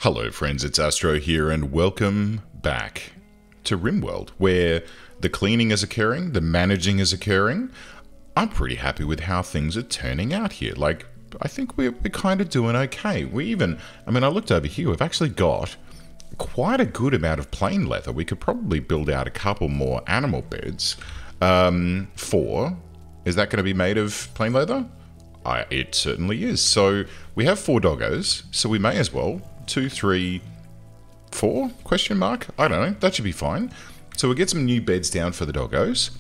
Hello friends, it's Astro here and welcome back to RimWorld, where the cleaning is occurring, the managing is occurring. I'm pretty happy with how things are turning out here. Like, I think we're kind of doing okay. I looked over here, we've actually got quite a good amount of plain leather. We could probably build out a couple more animal beds. Is that going to be made of plain leather? It certainly is. So we have 4 doggos, so we may as well 2, 3, 4? Question mark? I don't know. That should be fine. So we'll get some new beds down for the doggos.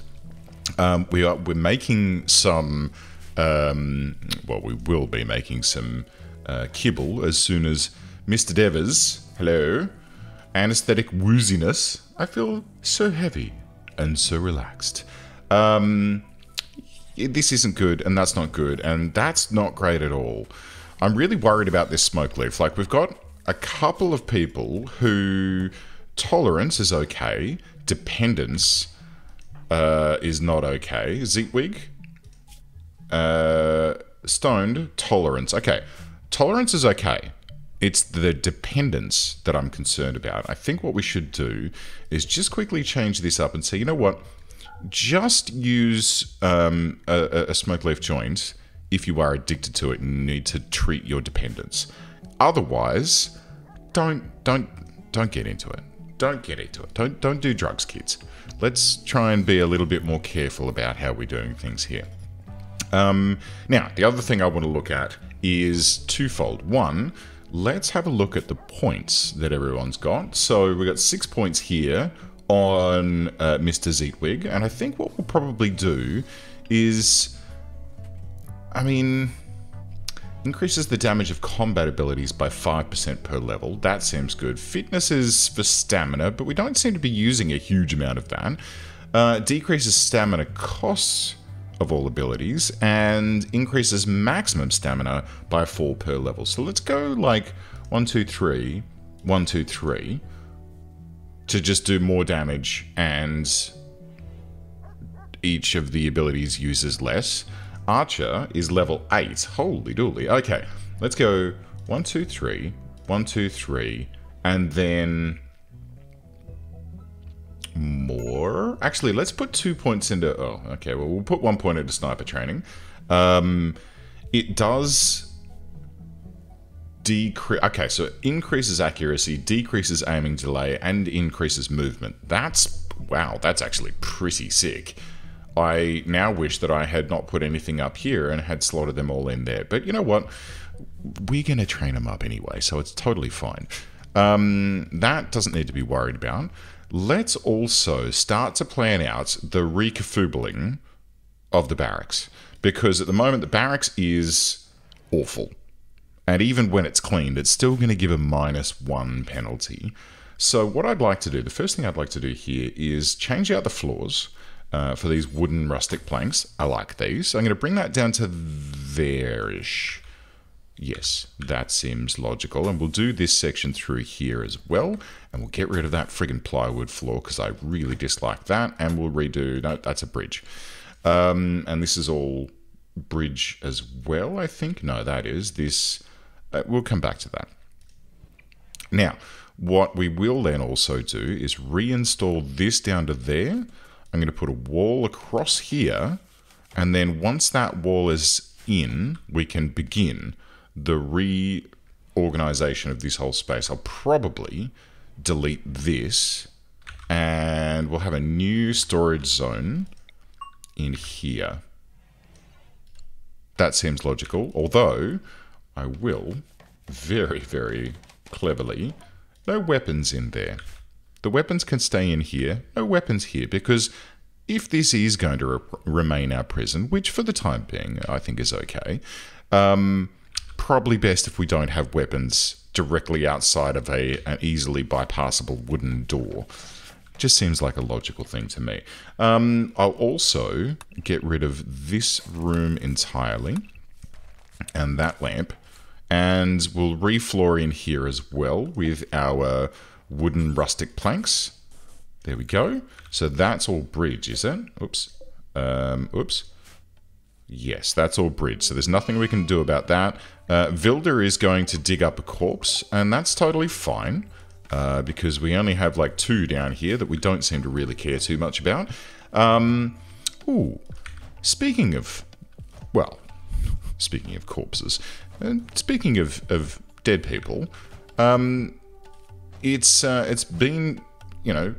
We're making some. We will be making some kibble as soon as Mr. Devers. Hello. Anesthetic wooziness. I feel so heavy and so relaxed. This isn't good, and that's not good, and that's not great at all. I'm really worried about this smoke leaf. Like, we've got a couple of people who tolerance is okay, dependence is not okay. Zeetwig, stoned, tolerance. Okay, tolerance is okay. It's the dependence that I'm concerned about. I think what we should do is just quickly change this up and say, you know what? Just use a smoke leaf joint if you are addicted to it and need to treat your dependence. Otherwise, don't get into it. Don't get into it. Don't do drugs, kids. Let's try and be a little bit more careful about how we're doing things here. Now, the other thing I want to look at is twofold. One, let's have a look at the points that everyone's got. So we've got 6 points here on Mr. Zeetwig, and I think what we'll probably do is, increases the damage of combat abilities by 5% per level. That seems good. Fitness is for stamina, but we don't seem to be using a huge amount of that. Decreases stamina costs of all abilities, and increases maximum stamina by 4 per level. So let's go like 1, 2, 3, 1, 2, 3, to just do more damage, and each of the abilities uses less. Archer is level 8. Holy dooly. Okay, let's go 1, 2, 3, 1, 2, 3, and then more. Actually, let's put 2 points into... Oh, okay, well, we'll put 1 point into sniper training. It does decrease... Okay, so it increases accuracy, decreases aiming delay, and increases movement. Wow, that's actually pretty sick. I now wish that I had not put anything up here and had slotted them all in there. But you know what? We're going to train them up anyway, so it's totally fine. That doesn't need to be worried about. Let's also start to plan out the recafoobling of the barracks. Because at the moment, the barracks is awful. And even when it's cleaned, it's still going to give a -1 penalty. So what I'd like to do, the first thing I'd like to do here is change out the floors for these wooden rustic planks. I like these. I'm going to bring that down to there-ish. Yes, that seems logical. And we'll do this section through here as well. And we'll get rid of that friggin' plywood floor because I really dislike that. And we'll redo... No, that's a bridge. And this is all bridge as well, I think. No, that is this... we'll come back to that. Now, what we will then also do is reinstall this down to there. I'm going to put a wall across here, and then once that wall is in, we can begin the reorganization of this whole space. I'll probably delete this, and we'll have a new storage zone in here. That seems logical, although I will very, very cleverly, no weapons in there. The weapons can stay in here, no weapons here, because if this is going to remain our prison, which for the time being I think is okay, probably best if we don't have weapons directly outside of an easily bypassable wooden door. Just seems like a logical thing to me. I'll also get rid of this room entirely, and that lamp, and we'll refloor in here as well with our wooden rustic planks. There we go. So that's all bridge, is it? Oops. Oops. Yes, that's all bridge, so there's nothing we can do about that. Vilder is going to dig up a corpse, and that's totally fine, because we only have like 2 down here that we don't seem to really care too much about. Ooh, speaking of, well, speaking of corpses, and speaking of dead people, it's been, you know,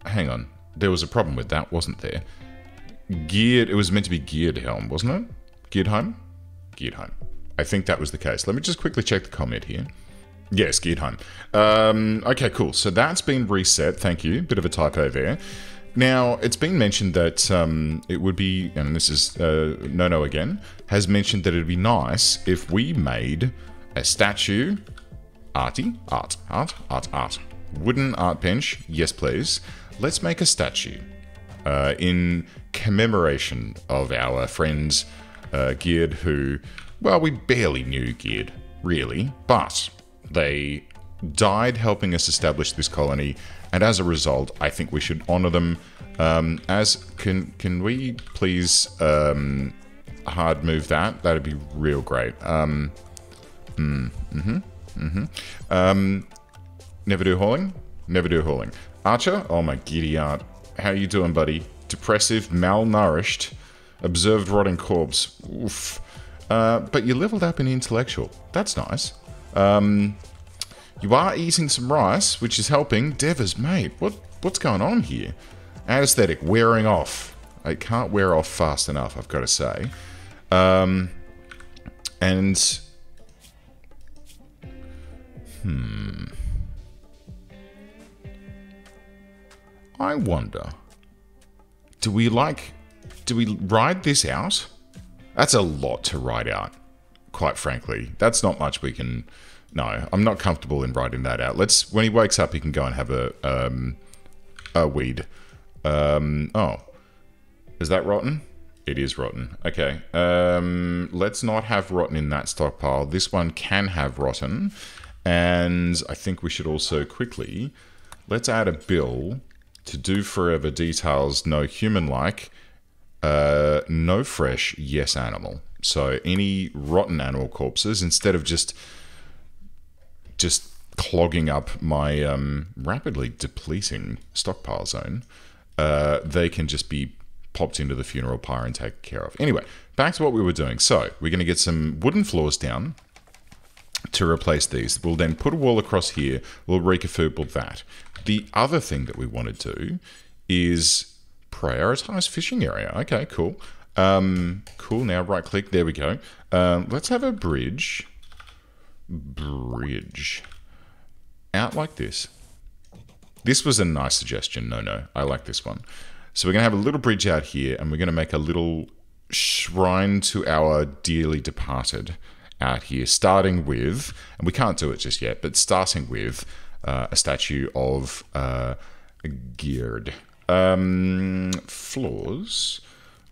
hang on, there was a problem with that, wasn't there? Geared, it was meant to be geared helm, wasn't it? Geared home? Geared home. I think that was the case. Let me just quickly check the comment here. Yes, geared home. Okay, cool. So that's been reset. Thank you. Bit of a typo there. Now, it's been mentioned that it would be, and this is No again, has mentioned that it'd be nice if we made a statue, art, wooden art bench, yes please. Let's make a statue in commemoration of our friends Geared, who, well, we barely knew Geared, really, but they died helping us establish this colony, and as a result, I think we should honor them. Can we please hard move that? That'd be real great. Never do hauling? Never do hauling. Archer? Oh my giddy art. How you doing, buddy? Depressive, malnourished, observed rotting corpse. Oof. But you leveled up in intellectual. That's nice. You are eating some rice, which is helping. Devers, mate, what's going on here? Anesthetic, wearing off. I can't wear off fast enough, I've got to say. I wonder, do we ride this out? That's a lot to ride out, quite frankly. That's not much we can... No, I'm not comfortable in riding that out. When he wakes up, he can go and have a weed. Oh, is that rotten? It is rotten. Okay, let's not have rotten in that stockpile. This one can have rotten. And I think we should also quickly, let's add a bill to do forever details, no human-like, no fresh, yes animal. So any rotten animal corpses, instead of just clogging up my rapidly depleting stockpile zone, they can just be popped into the funeral pyre and taken care of. Anyway, back to what we were doing. So we're going to get some wooden floors down to replace these. We'll then put a wall across here. We'll reconfigure that. The other thing that we want to do is prioritize fishing area. Okay, cool. Cool, now right click, there we go. Let's have a bridge out like this. This was a nice suggestion. No, I like this one. So we're gonna have a little bridge out here, and we're gonna make a little shrine to our dearly departed out here, starting with, and we can't do it just yet, but starting with a statue of Geared. Floors,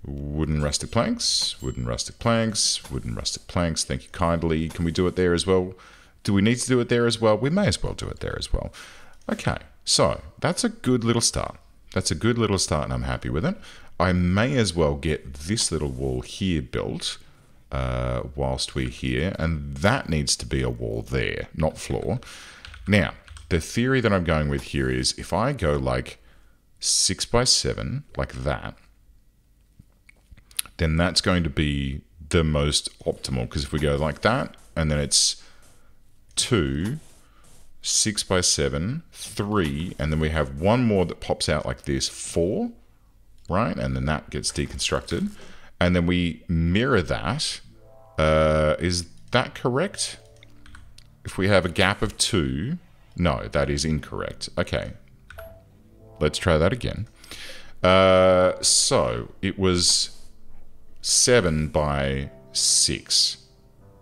wooden rustic planks, wooden rustic planks, wooden rustic planks, thank you kindly. Can we do it there as well? Do we need to do it there as well? We may as well do it there as well. Okay, so that's a good little start. That's a good little start, and I'm happy with it. I may as well get this little wall here built whilst we're here, and that needs to be a wall there, not floor. Now, the theory that I'm going with here is if I go like 6 by 7, like that, then that's going to be the most optimal, because if we go like that, and then it's 2, 6 by 7, 3, and then we have one more that pops out like this, 4, right? And then that gets deconstructed. And then we mirror that. Is that correct? If we have a gap of 2, no, that is incorrect. Okay, let's try that again. So it was 7 by 6,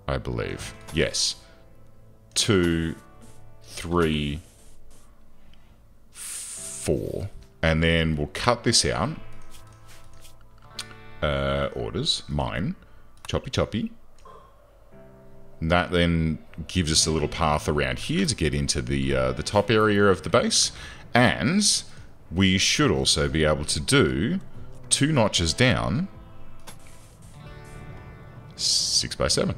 I believe. Yes. 2, 3, 4. And then we'll cut this out. Orders, mine, choppy. That then gives us a little path around here to get into the top area of the base. And we should also be able to do 2 notches down 6x7.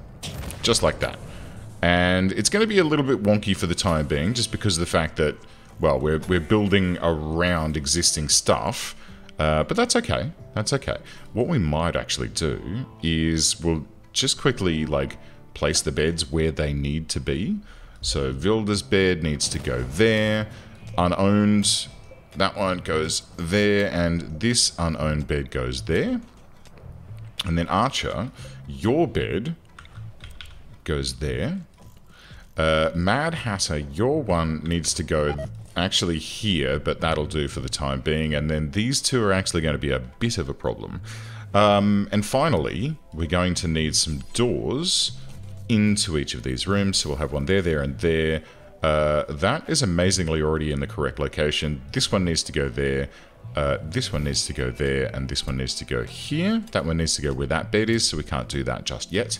Just like that. And it's going to be a little bit wonky for the time being, just because of the fact that, well, we're building around existing stuff. But that's okay. That's okay. What we might actually do is we'll just quickly, like, place the beds where they need to be. So Vilda's bed needs to go there. Unowned, that one goes there. And this unowned bed goes there. And then Archer, your bed goes there. Mad Hatter, your one needs to go actually here, but that'll do for the time being. And then these two are actually going to be a bit of a problem. And finally, we're going to need some doors into each of these rooms. So we'll have one there, there, and there. That is amazingly already in the correct location. This one needs to go there. This one needs to go there, and this one needs to go here. That one needs to go where that bed is, so we can't do that just yet.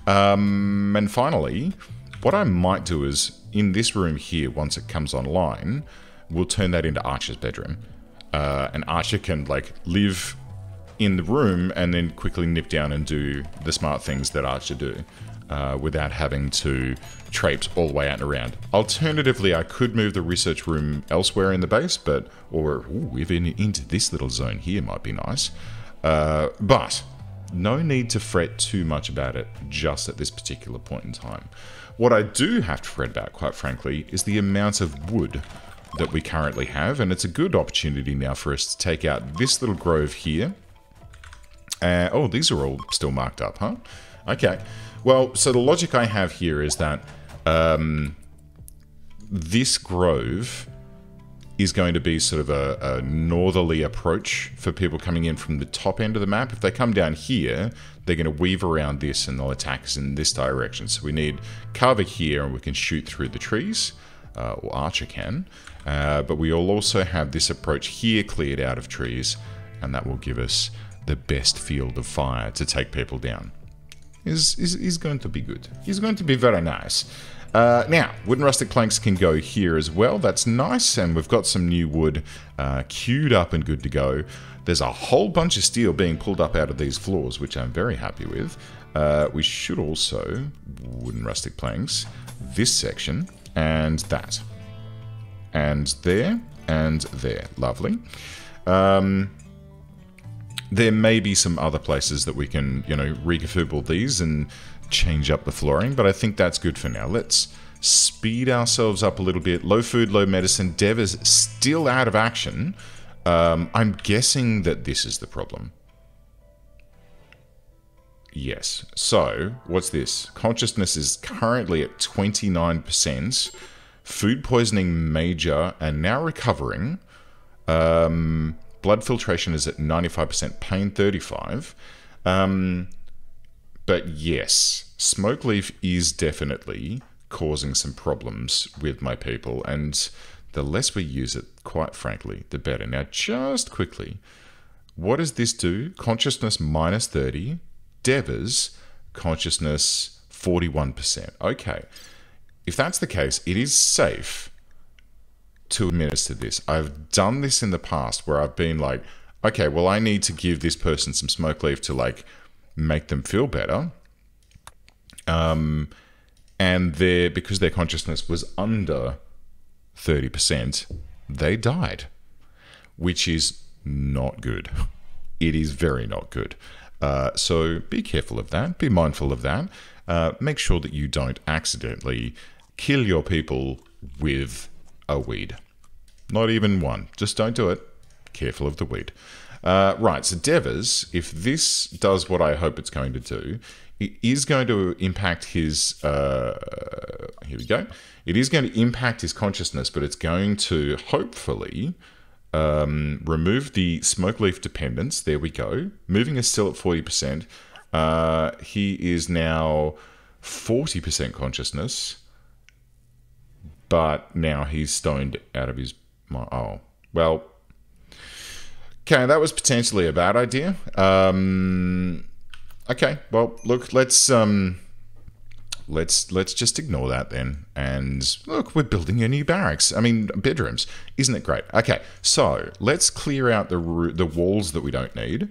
And finally, what I might do is, in this room here, once it comes online, we'll turn that into Archer's bedroom. And Archer can, like, live in the room and then quickly nip down and do the smart things that Archer do, without having to traipse all the way out and around. Alternatively, I could move the research room elsewhere in the base, but, or even into this little zone here might be nice. But no need to fret too much about it just at this particular point in time. What I do have to fret about, quite frankly, is the amount of wood that we currently have, and it's a good opportunity now for us to take out this little grove here. Oh, these are all still marked up, huh? Okay. Well, so the logic I have here is that this grove is going to be sort of a northerly approach for people coming in from the top end of the map. If they come down here, they're going to weave around this and they'll attack us in this direction. So we need cover here and we can shoot through the trees, or Archer can. But we'll also have this approach here cleared out of trees, and that will give us the best field of fire to take people down. Is going to be good. He's going to be very nice. Now, wooden rustic planks can go here as well. That's nice, and we've got some new wood queued up and good to go. There's a whole bunch of steel being pulled up out of these floors, which I'm very happy with. We should also wooden rustic planks this section and that, and there and there. Lovely. There may be some other places that we can, you know, reconfigure these and change up the flooring, but I think that's good for now. Let's speed ourselves up a little bit. Low food, low medicine. Dev is still out of action. I'm guessing that this is the problem. Yes. So, what's this? Consciousness is currently at 29%. Food poisoning major and now recovering. Blood filtration is at 95%, pain 35. But yes, smoke leaf is definitely causing some problems with my people, and the less we use it, quite frankly, the better. Now, just quickly, what does this do? Consciousness minus 30, Devers, consciousness 41%. Okay, if that's the case, it is safe to administer this. I've done this in the past where I've been like, okay, well, I need to give this person some smoke leaf to, like, make them feel better. And because their consciousness was under 30%, they died, which is not good. It is very not good. So be careful of that. Be mindful of that. Make sure that you don't accidentally kill your people with a weed. Not even one. Just don't do it. Careful of the weed. Right, so Devers, if this does what I hope it's going to do, it is going to impact his... here we go. It is going to impact his consciousness, but it's going to hopefully remove the smoke leaf dependence. There we go. Moving is still at 40%. He is now 40% consciousness, but now he's stoned out of his... Oh, well... Okay, that was potentially a bad idea. Okay, well, look, let's just ignore that then. And look, we're building a new barracks. I mean, bedrooms. Isn't it great? Okay, so let's clear out the walls that we don't need.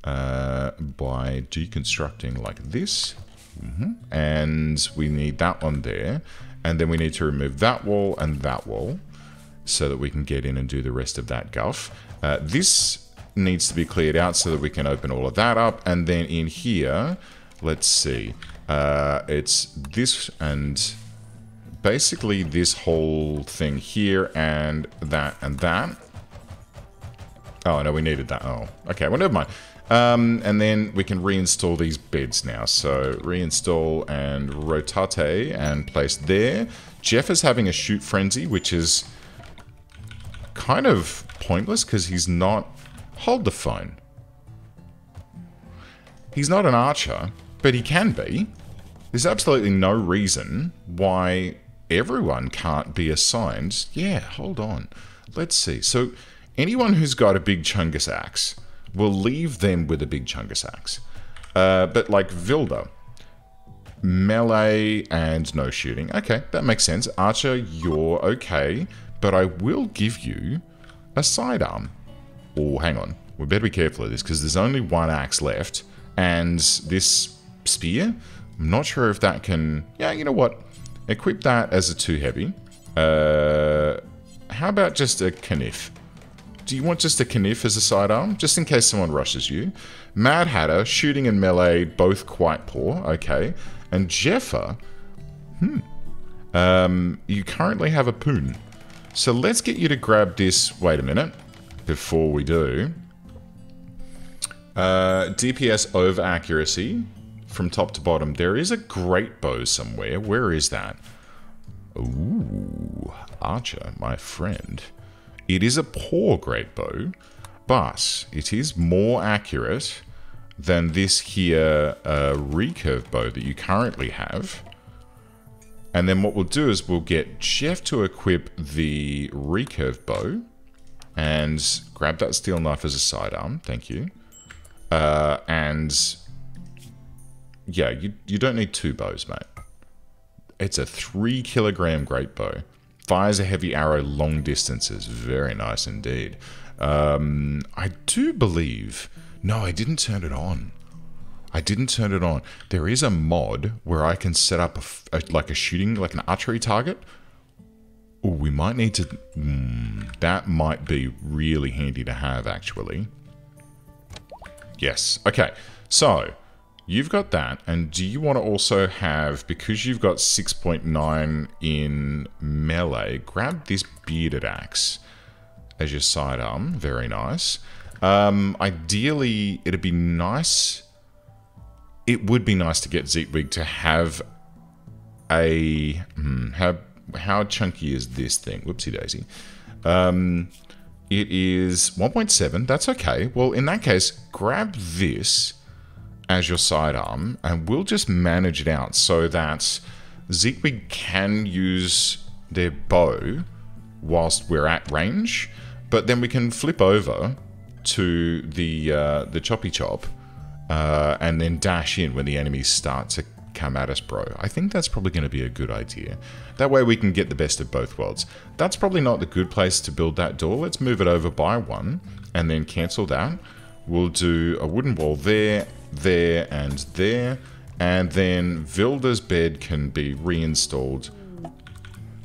by deconstructing like this. And we need that one there. And then we need to remove that wall and that wall so that we can get in and do the rest of that guff. This needs to be cleared out so that we can open all of that up. And then in here, let's see. It's this and basically this whole thing here and that and that. Oh, no, we needed that. Oh, okay, well, never mind. And then we can reinstall these beds now. So reinstall and rotate and place there. Jeff is having a shoot frenzy, which is kind of pointless because he's not... Hold the phone. He's not an archer, but he can be. There's absolutely no reason why everyone can't be assigned. Yeah, hold on. Let's see. So anyone who's got a big chungus axe, we'll leave them with a big chungus axe. But like Vilda, melee and no shooting. Okay, that makes sense. Archer, you're okay, but I will give you a sidearm. Oh, hang on. We better be careful of this because there's only one axe left. And this spear, I'm not sure if that can... Yeah, you know what? Equip that as a 2 heavy. How about just a kniff? Do you want just a kniff as a sidearm? Just in case someone rushes you. Mad Hatter, shooting and melee, both quite poor. Okay. And Jeffa, you currently have a poon. So let's get you to grab this. Wait a minute. Before we do. DPS over accuracy. From top to bottom. There is a great bow somewhere. Where is that? Ooh. Archer, my friend. It is a poor great bow, but it is more accurate than this here recurve bow that you currently have. And then what we'll do is we'll get Jeff to equip the recurve bow and grab that steel knife as a sidearm. Thank you. And yeah, you don't need 2 bows, mate. It's a 3 kilogram great bow. Fires a heavy arrow long distances. Very nice indeed. I do believe... No, I didn't turn it on. I didn't turn it on. There is a mod where I can set up like a shooting, like an archery target. Oh, we might need to... that might be really handy to have, actually. Yes. Okay. So, you've got that. And do you want to also have... Because you've got 6.9 in melee, grab this bearded axe as your sidearm. Very nice. Ideally, it'd be nice... It would be nice to get Zeetwig to have a... How chunky is this thing? Whoopsie daisy. It is 1.7. That's okay. Well, in that case, grab this as your sidearm, and we'll just manage it out so that Zeetwig can use their bow whilst we're at range, but then we can flip over to the choppy chop and then dash in when the enemies start to come at us, bro. I think that's probably going to be a good idea. That way we can get the best of both worlds. That's probably not the good place to build that door. Let's move it over by 1 and then cancel that. We'll do a wooden wall there, there, and there. And then Vilda's bed can be reinstalled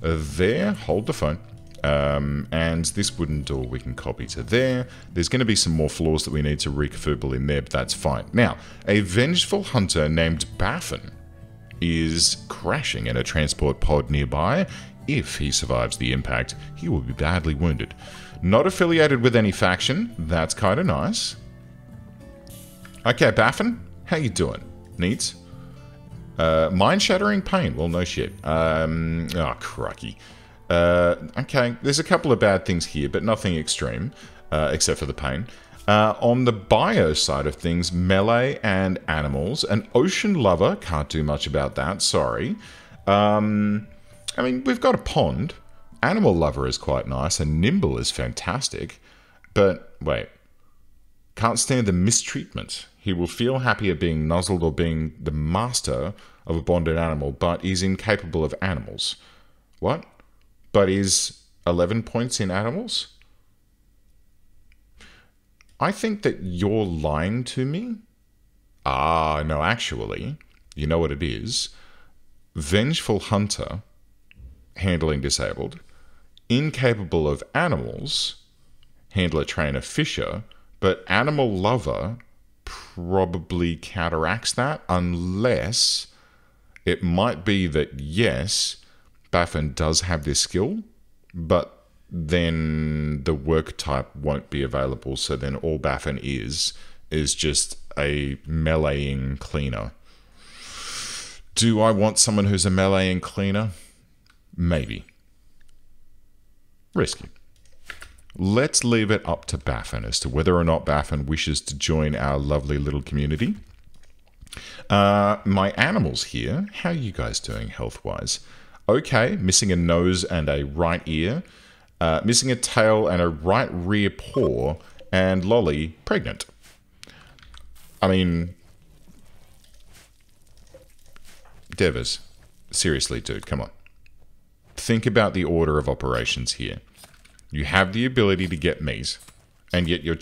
there. Hold the phone. And this wooden door we can copy to there. There's going to be some more floors that we need to reconfigure in there, but that's fine. Now, a vengeful hunter named Baffin is crashing in a transport pod nearby. If he survives the impact, he will be badly wounded. Not affiliated with any faction. That's kind of nice. Okay, Baffin, how you doing? Neat. Mind-shattering pain. Well, no shit. Oh, crikey. Okay, there's a couple of bad things here, but nothing extreme, except for the pain. On the bio side of things, melee and animals. An ocean lover, can't do much about that, sorry. I mean, we've got a pond. Animal lover is quite nice, and nimble is fantastic. But, wait. Can't stand the mistreatment. He will feel happier being nuzzled or being the master of a bonded animal, but is incapable of animals. What? But is 11 points in animals? I think that you're lying to me. Ah, no, actually, you know what it is? Vengeful hunter, handling disabled. Incapable of animals, handler, trainer, fisher. But animal lover probably counteracts that, unless it might be that, yes, Baffin does have this skill, but then the work type won't be available, so then all Baffin is just a meleeing cleaner. Do I want someone who's a meleeing cleaner? Maybe. Risky. Let's leave it up to Baffin as to whether or not Baffin wishes to join our lovely little community. My animals here, how are you guys doing health-wise? Okay, missing a nose and a right ear. Missing a tail and a right rear paw. And Lolly, pregnant. I mean, Devers, seriously, dude, come on. Think about the order of operations here. You have the ability to get meat, and yet you're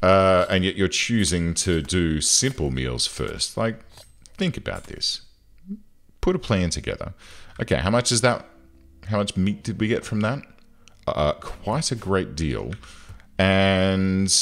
and yet you're choosing to do simple meals first. Like, think about this. Put a plan together. Okay, how much is that? How much meat did we get from that? Quite a great deal. And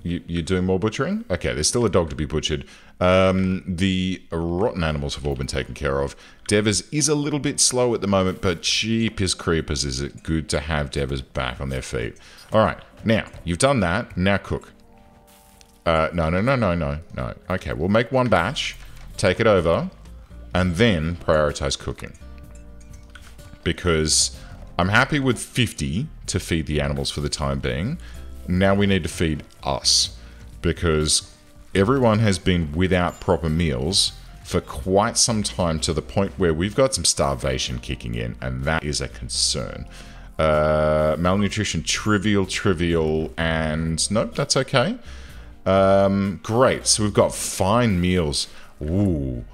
you're doing more butchering? Okay, there's still a dog to be butchered. The rotten animals have all been taken care of. Devers is a little bit slow at the moment, but jeepers creepers, is it good to have Devers back on their feet. All right, now, you've done that. Now cook. No. Okay, we'll make one batch, take it over, and then prioritize cooking. Because I'm happy with 50 to feed the animals for the time being. Now we need to feed us, because everyone has been without proper meals for quite some time, to the point where we've got some starvation kicking in, and that is a concern. Malnutrition, trivial, and nope, that's okay. Great, so we've got fine meals. Ooh,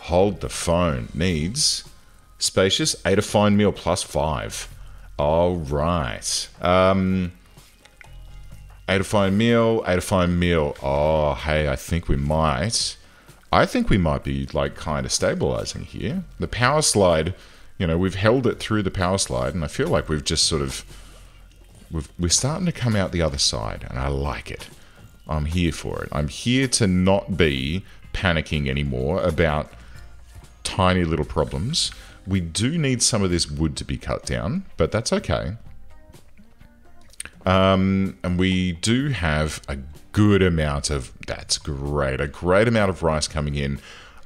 hold the phone. Needs spacious, 8 a fine meal plus 5. All right. 8 a fine meal, 8 a fine meal. Oh, hey, I think we might be, like, kind of stabilizing here. The power slide, you know, we've held it through the power slide, and I feel like we've just sort of... We're starting to come out the other side, and I like it. I'm here for it. I'm here to not be panicking anymore about tiny little problems. We do need some of this wood to be cut down, but that's okay. And we do have a good amount of... That's great. A great amount of rice coming in.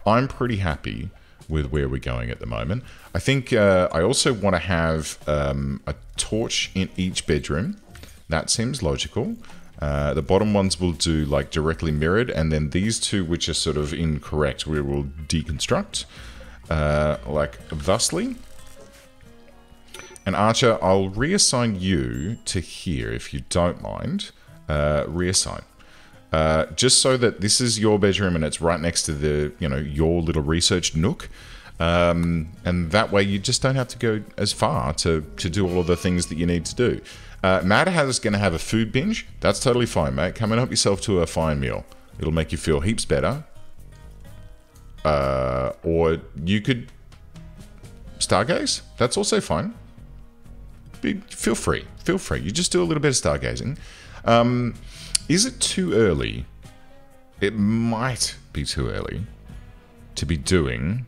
I'm pretty happy with where we're going at the moment. I think I also want to have a torch in each bedroom. That seems logical. The bottom ones will do, like, directly mirrored, and then these two, which are sort of incorrect, we will deconstruct, like thusly. And Archer, I'll reassign you to here, if you don't mind. Reassign. Just so that this is your bedroom and it's right next to the, you know, your little research nook. And that way you just don't have to go as far to do all of the things that you need to do. Mad Hatter's going to have a food binge. That's totally fine, mate. Come and help yourself to a fine meal. It'll make you feel heaps better. Or you could stargaze. That's also fine. Feel free. Feel free. You just do a little bit of stargazing. Is it too early? It might be too early to be doing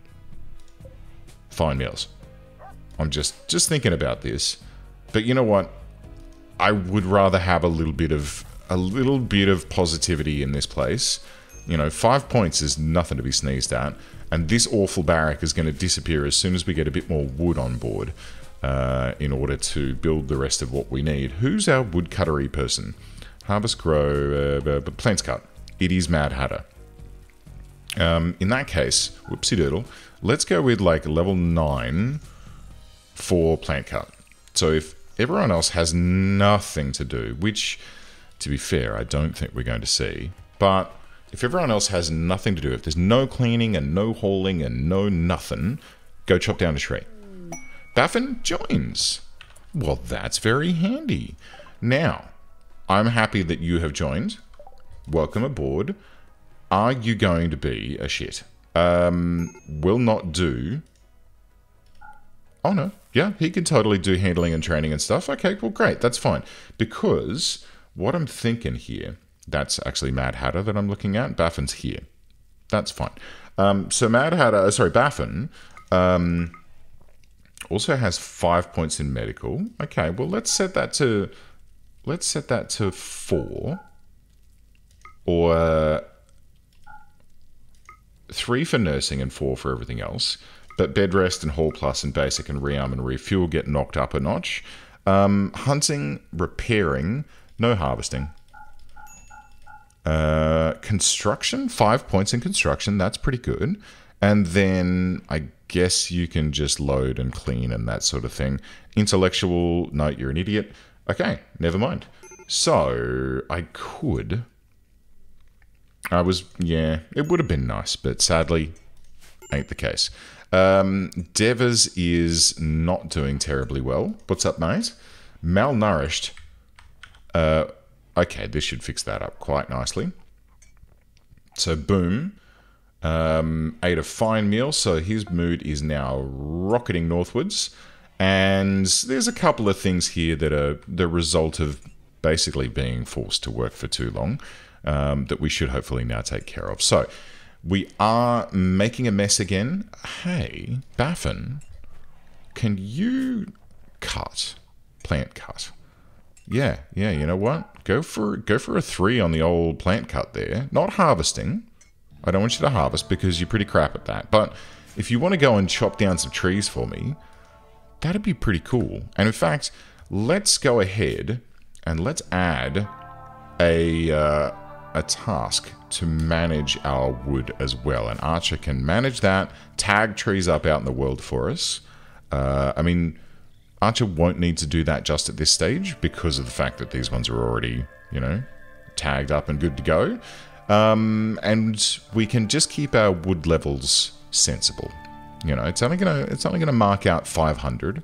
fine meals. I'm just thinking about this. But you know what? I would rather have a little bit of positivity in this place. You know, 5 points is nothing to be sneezed at. And this awful barrack is going to disappear as soon as we get a bit more wood on board. In order to build the rest of what we need. Who's our woodcuttery person? Harvest, grow, plants cut. It is Mad Hatter. In that case, whoopsie doodle, let's go with like level 9 for plant cut. So if everyone else has nothing to do, which, to be fair, I don't think we're going to see, but if everyone else has nothing to do, if there's no cleaning and no hauling and no nothing, go chop down a tree. Baffin joins. Well, that's very handy. Now, I'm happy that you have joined. Welcome aboard. Are you going to be a shit? Will not do. Oh, no. Yeah, he can totally do handling and training and stuff. Okay, well, great. That's fine. Because what I'm thinking here, that's actually Mad Hatter that I'm looking at. Baffin's here. That's fine. So Mad Hatter, sorry, Baffin, also has 5 points in medical. Okay, well, let's set that to 4. Or 3 for nursing and 4 for everything else. But bed rest and hall plus and basic and rearm and refuel get knocked up a notch. Hunting, repairing, no harvesting. Construction, 5 points in construction. That's pretty good. And then I guess you can just load and clean and that sort of thing. Intellectual, no, you're an idiot. Okay, never mind. So I could... yeah, it would have been nice, but sadly, ain't the case. Devers is not doing terribly well. What's up, mate? Malnourished. Okay, this should fix that up quite nicely. So, boom. Ate a fine meal, so his mood is now rocketing northwards. And there's a couple of things here that are the result of basically being forced to work for too long. That we should hopefully now take care of. So, we are making a mess again. Hey, Baffin, can you plant cut? Yeah, you know what? Go for a 3 on the old plant cut there. Not harvesting. I don't want you to harvest because you're pretty crap at that. But if you want to go and chop down some trees for me, that'd be pretty cool. And in fact, let's go ahead and let's add a task to manage our wood as well. An archer can manage that, tag trees up out in the world for us. I mean, Archer won't need to do that just at this stage because of the fact that these ones are already, you know, tagged up and good to go. And we can just keep our wood levels sensible. You know, it's only gonna mark out 500,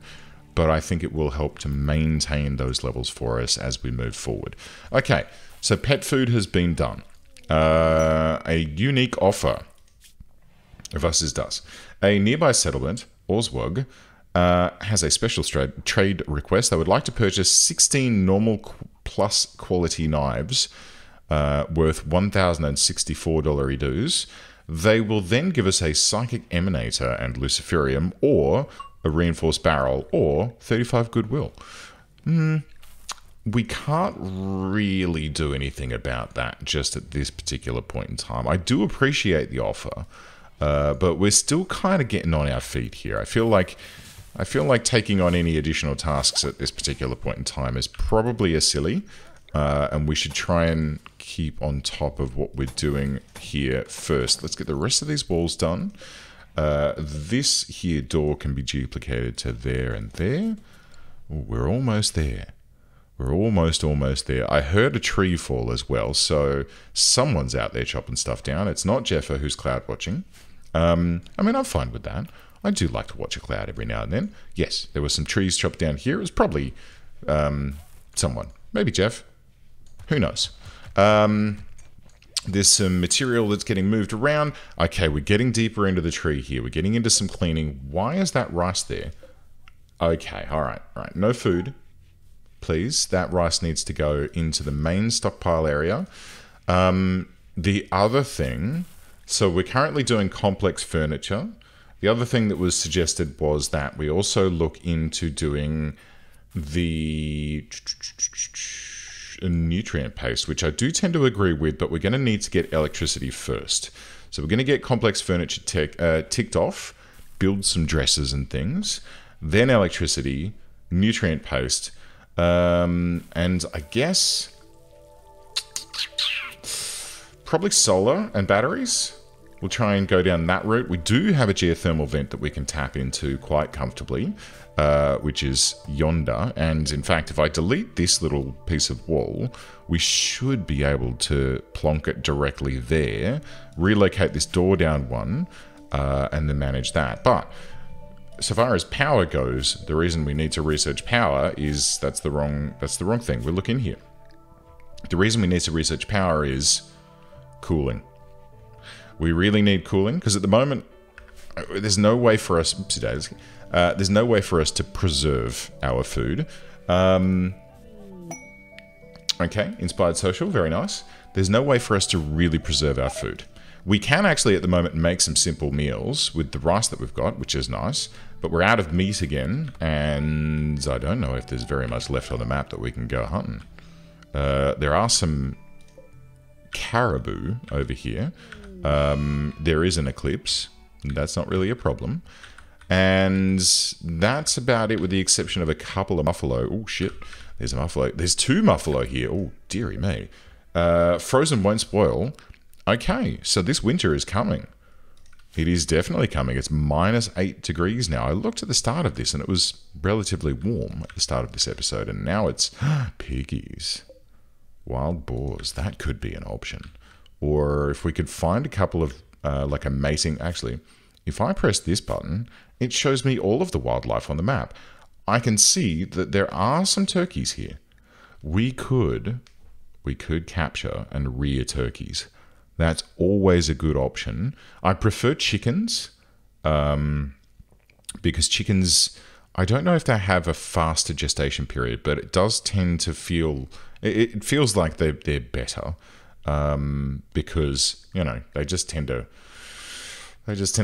but I think it will help to maintain those levels for us as we move forward. Okay, so pet food has been done. A unique offer. Versus does. A nearby settlement, Oswog, has a special trade request. They would like to purchase 16 normal plus quality knives worth $1,064 dues. They will then give us a psychic emanator and luciferium, or a reinforced barrel, or 35 goodwill. We can't really do anything about that just at this particular point in time. I do appreciate the offer, but we're still kind of getting on our feet here. I feel like taking on any additional tasks at this particular point in time is probably a silly, and we should try and keep on top of what we're doing here first. Let's get the rest of these walls done. This here door can be duplicated to there and there. Ooh, we're almost there. We're almost there. I heard a tree fall as well, so someone's out there chopping stuff down. It's not Jeffa who's cloud watching. I mean, I'm fine with that. I do like to watch a cloud every now and then. Yes, there were some trees chopped down here. It was probably someone. Maybe Jeff. Who knows? There's some material that's getting moved around. Okay, we're getting deeper into the tree here. We're getting into some cleaning. Why is that rice there? Okay, all right. No food, please. That rice needs to go into the main stockpile area. The other thing, so we're currently doing complex furniture. The other thing that was suggested was that we also look into doing the nutrient paste, which I do tend to agree with, but we're going to need to get electricity first. So we're going to get complex furniture ticked off, build some dresses and things, then electricity, nutrient paste, and I guess probably solar and batteries. We'll try and go down that route. We do have a geothermal vent that we can tap into quite comfortably, which is yonder. And in fact, if I delete this little piece of wall, we should be able to plonk it directly there, relocate this door down one, and then manage that. But so far as power goes, the reason we need to research power is that's the wrong thing. We'll look in here. The reason we need to research power is cooling. We really need cooling because at the moment there's no way for us. There's no way for us to preserve our food. Okay, inspired social, very nice. There's no way for us to really preserve our food. We can actually at the moment make some simple meals with the rice that we've got, which is nice, but we're out of meat again, and I don't know if there's very much left on the map that we can go hunting. There are some caribou over here. There is an eclipse. That's not really a problem. And that's about it with the exception of a couple of muffalo. Oh, shit. There's a muffalo. There's 2 muffalo here. Oh, dearie me. Frozen won't spoil. Okay, so this winter is coming. It is definitely coming. It's -8 degrees now. I looked at the start of this and it was relatively warm at the start of this episode. And now it's piggies. Wild boars. That could be an option. Or if we could find a couple of, like a mating... Actually, if I press this button, it shows me all of the wildlife on the map. I can see that there are some turkeys here. We could capture and rear turkeys. That's always a good option. I prefer chickens because chickens, I don't know if they have a faster gestation period, but it does tend to feel, it feels like they're better because, you know, they just tend to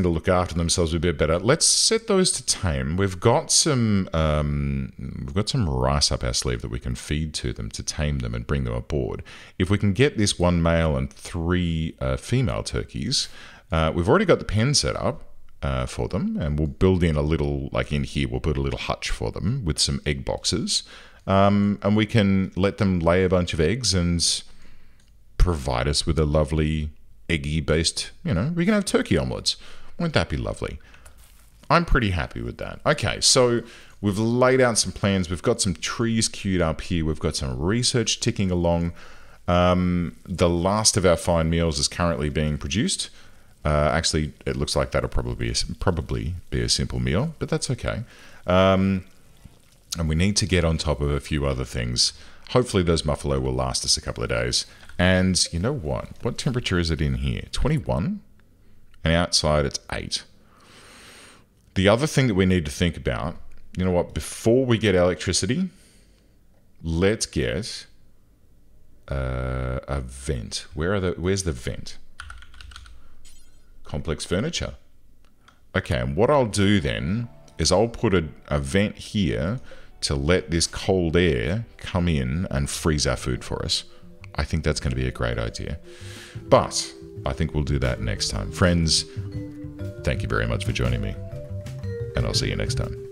look after themselves a bit better. Let's set those to tame. We've got some rice up our sleeve that we can feed to them to tame them and bring them aboard. If we can get this 1 male and 3 female turkeys, we've already got the pen set up for them, and we'll build in a little, like in here, we'll put a little hutch for them with some egg boxes, and we can let them lay a bunch of eggs and provide us with a lovely eggy-based, you know, we can have turkey omelets. Won't that be lovely? I'm pretty happy with that. Okay, so we've laid out some plans. We've got some trees queued up here. We've got some research ticking along. The last of our fine meals is currently being produced. Actually, it looks like that'll probably be a simple meal, but that's okay. And we need to get on top of a few other things. Hopefully those muffalo will last us a couple of days. And you know what? What temperature is it in here? 21? And outside it's 8. The other thing that we need to think about, you know what? Before we get electricity, let's get a vent. Where's the vent? Complex furniture. Okay, and what I'll do then is I'll put a vent here to let this cold air come in and freeze our food for us. I think that's going to be a great idea. But I think we'll do that next time. Friends, thank you very much for joining me, and I'll see you next time.